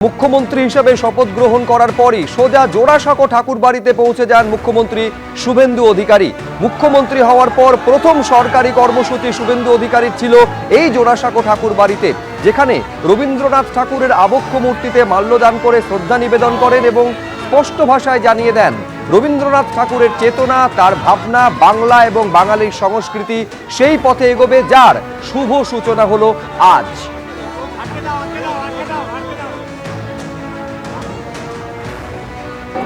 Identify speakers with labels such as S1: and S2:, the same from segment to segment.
S1: মুখ্যমন্ত্রী হিসেবে শপথ গ্রহণ করার পরই সোজা জোড়াসাঁকো ঠাকুর বাড়িতে পৌঁছে যান মুখ্যমন্ত্রী শুভেন্দু অধিকারী। মুখ্যমন্ত্রী হওয়ার পর প্রথম সরকারি কর্মসূচি শুভেন্দু অধিকারীর ছিল এই জোড়াসাঁকো ঠাকুর বাড়িতে, যেখানে রবীন্দ্রনাথ ঠাকুরের আবক্ষ মূর্তিতে মাল্যদান করে শ্রদ্ধা নিবেদন করেন এবং স্পষ্ট ভাষায় জানিয়ে দেন রবীন্দ্রনাথ ঠাকুরের চেতনা, তার ভাবনা, বাংলা এবং বাঙালির সংস্কৃতি সেই পথে এগোবে, যার শুভ সূচনা হলো আজ।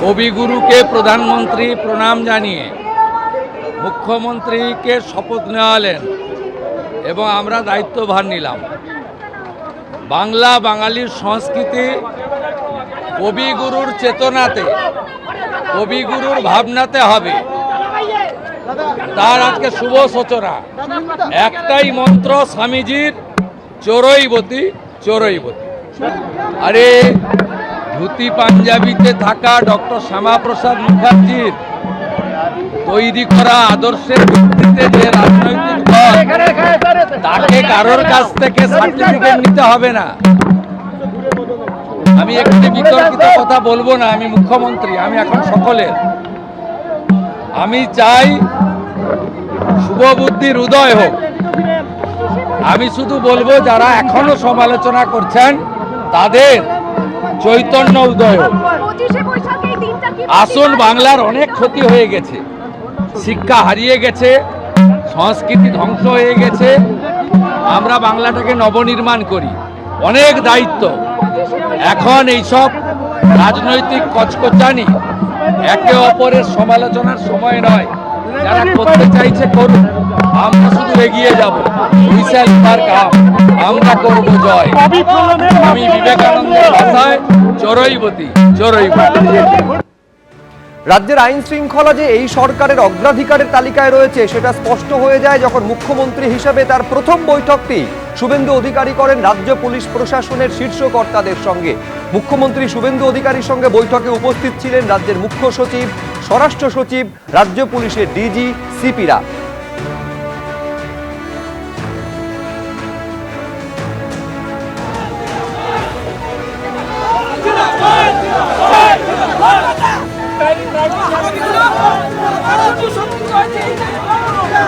S2: কবিগুরুকে প্রধানমন্ত্রী প্রণাম জানিয়ে মুখ্যমন্ত্রীকে শপথ নেওয়ালেন এবং আমরা দায়িত্বভার নিলাম। বাংলা বাঙালির সংস্কৃতি কবিগুরুর চেতনাতে, কবিগুরুর ভাবনাতে হবে, তার আজকে শুভ সূচনা। একটাই মন্ত্র স্বামীজির, চোরইবতী চোরইবতী। আরে ধুতি পাঞ্জাবিতে থাকা ডক্টর শ্যামাপ্রসাদ মুখার্জির তৈরি করা আদর্শের ভিত্তিতে যে রাজনৈতিক দল, তাকে কারোর কাছ থেকে সার্টিফিকেট নিতে হবে না। আমি একটি বিতর্কিত কথা বলবো না, আমি মুখ্যমন্ত্রী, আমি এখন সকলের। আমি চাই শুভবুদ্ধির উদয় হোক। আমি শুধু বলবো যারা এখনো সমালোচনা করছেন তাদের চৈতন্য উদয় হোক। আসল বাংলার অনেক ক্ষতি হয়ে গেছে, শিক্ষা হারিয়ে গেছে, সংস্কৃতি ধ্বংস হয়ে গেছে। আমরা বাংলাটাকে নবনির্মাণ করি, অনেক দায়িত্ব। এখন এইসব রাজনৈতিক কচকচানি, একে অপরের সমালোচনার সময় নয়। যারা করতে চাইছে করুন, আমরা শুধু এগিয়ে যাব। আমরা করব জয়। আমি বিবেকানন্দের ভাষায় চোরইবতী চোরইবতী।
S1: রাজ্যের আইন শৃঙ্খলা যে এই সরকারের অগ্রাধিকারের তালিকায় রয়েছে সেটা স্পষ্ট হয়ে যায় যখন মুখ্যমন্ত্রী হিসেবে তার প্রথম বৈঠকটি শুভেন্দু অধিকারী করেন রাজ্য পুলিশ প্রশাসনের শীর্ষ কর্তাদের সঙ্গে। মুখ্যমন্ত্রী শুভেন্দু অধিকারীর সঙ্গে বৈঠকে উপস্থিত ছিলেন রাজ্যের মুখ্য সচিব, স্বরাষ্ট্র সচিব, রাজ্য পুলিশের ডিজি, সিপিরা।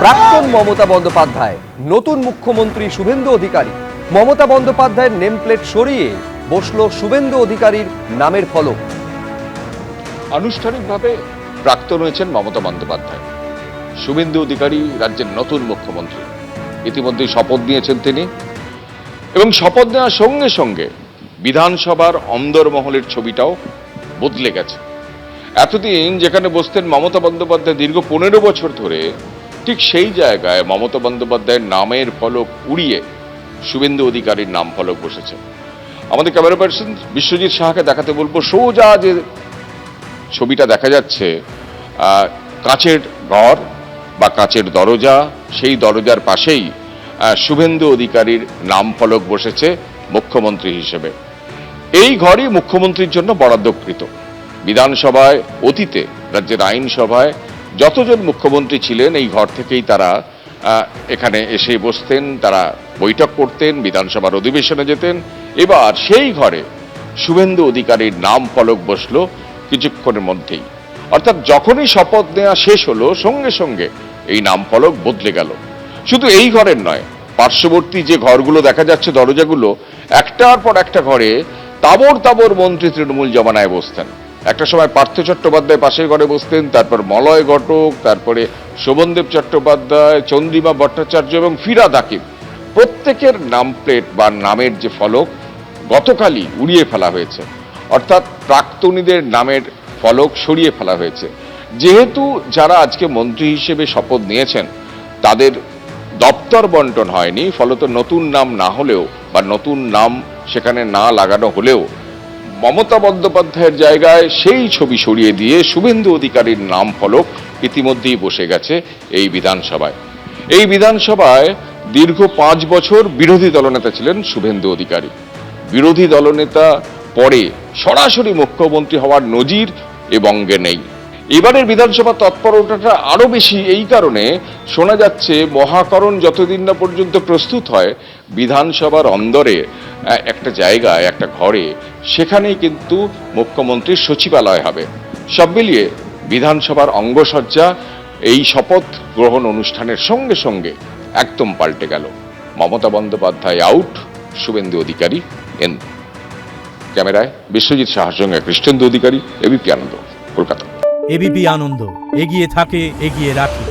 S1: প্রাক্তন মমতা বন্দ্যোপাধ্যায়, নতুন মুখ্যমন্ত্রী শুভেন্দু অধিকারী। মমতা বন্দ্যোপাধ্যায়ের নেম প্লেট সরিয়ে বসলো শুভেন্দু অধিকারীর নামের ফলক।
S3: আনুষ্ঠানিকভাবে প্রাক্তন হয়েছেন মমতা বন্দ্যোপাধ্যায়। শুভেন্দু অধিকারী রাজ্যের নতুন মুখ্যমন্ত্রী। ইতিমধ্যেই শপথ নিয়েছেন তিনি, এবং শপথ নেওয়ার সঙ্গে সঙ্গে বিধানসভার অন্দরমহলের ছবিটাও বদলে গেছে। এতদিন যেখানে বসতেন মমতা বন্দ্যোপাধ্যায় দীর্ঘ 15 বছর ধরে, ঠিক সেই জায়গায় মমতা বন্দ্যোপাধ্যায়ের নামের ফলক উড়িয়ে শুভেন্দু অধিকারীর নাম ফলক বসেছে। আমাদের ক্যামেরা পার্সন বিশ্বজিৎ সাহাকে দেখাতে বলবো, সোজা যে ছবিটা দেখা যাচ্ছে, কাঁচের ঘর বা কাঁচের দরজা, সেই দরজার পাশেই শুভেন্দু অধিকারীর নাম ফলক বসেছে মুখ্যমন্ত্রী হিসেবে। এই ঘরই মুখ্যমন্ত্রীর জন্য বরাদ্দকৃত। বিধানসভায় অতীতে রাজ্যের আইনসভায় যতজন মুখ্যমন্ত্রী ছিলেন এই ঘর থেকেই তারা এখানে এসে বসতেন, তারা বৈঠক করতেন, বিধানসভার অধিবেশনে যেতেন। এবার সেই ঘরে শুভেন্দু অধিকারীর নাম ফলক বসলো কিছুক্ষণের মধ্যেই। অর্থাৎ যখনই শপথ নেওয়া শেষ হলো সঙ্গে সঙ্গে এই নাম ফলক বদলে গেল। শুধু এই ঘরের নয়, পার্শ্ববর্তী যে ঘরগুলো দেখা যাচ্ছে, দরজাগুলো, একটার পর একটা ঘরে তাবর তাবর মন্ত্রী তৃণমূল জমানায় বসতেন। একটা সময় পার্থ চট্টোপাধ্যায় পাশের ঘরে বসতেন, তারপর মলয় ঘটক, তারপরে শোভনদেব চট্টোপাধ্যায়, চন্দ্রিমা ভট্টাচার্য এবং ফিরহাদ হাকিম। প্রত্যেকের নাম প্লেট বা নামের যে ফলক গতকালই উড়িয়ে ফেলা হয়েছে। অর্থাৎ প্রাক্তনীদের নামের ফলক সরিয়ে ফেলা হয়েছে। যেহেতু যারা আজকে মন্ত্রী হিসেবে শপথ নিয়েছেন তাদের দপ্তর বন্টন হয়নি, ফলত নতুন নাম না হলেও বা নতুন নাম সেখানে না লাগানো হলেও মমতা বন্দ্যোপাধ্যায়ের জায়গায় সেই ছবি সরিয়ে দিয়ে শুভেন্দু অধিকারীর নাম ফলক ইতিমধ্যেই বসে গেছে এই বিধানসভায়। এই বিধানসভায় দীর্ঘ 5 বছর বিরোধী দলনেতা ছিলেন শুভেন্দু অধিকারী। বিরোধী দলনেতা পরে সরাসরি মুখ্যমন্ত্রী হওয়ার নজির এ বঙ্গে নেই। এবারের বিধানসভা তৎপরতাটা আরো বেশি এই কারণে, শোনা যাচ্ছে মহাকরণ যতদিন না পর্যন্ত প্রস্তুত হয় বিধানসভার অন্দরে একটা জায়গায়, একটা ঘরে, সেখানেই কিন্তু মুখ্যমন্ত্রীর সচিবালয় হবে। সব মিলিয়ে বিধানসভার অঙ্গসজ্জা এই শপথ গ্রহণ অনুষ্ঠানের সঙ্গে সঙ্গে একদম পাল্টে গেল। Mamata Bandyopadhyay out, Suvendu Adhikari in. ক্যামেরায় বিশ্বজিৎ সাহার সঙ্গে কৃষ্ণেন্দু অধিকারী, এবিপি আনন্দ, কলকাতা।
S4: এবিপি আনন্দ, এগিয়ে থাকে, এগিয়ে রাখে।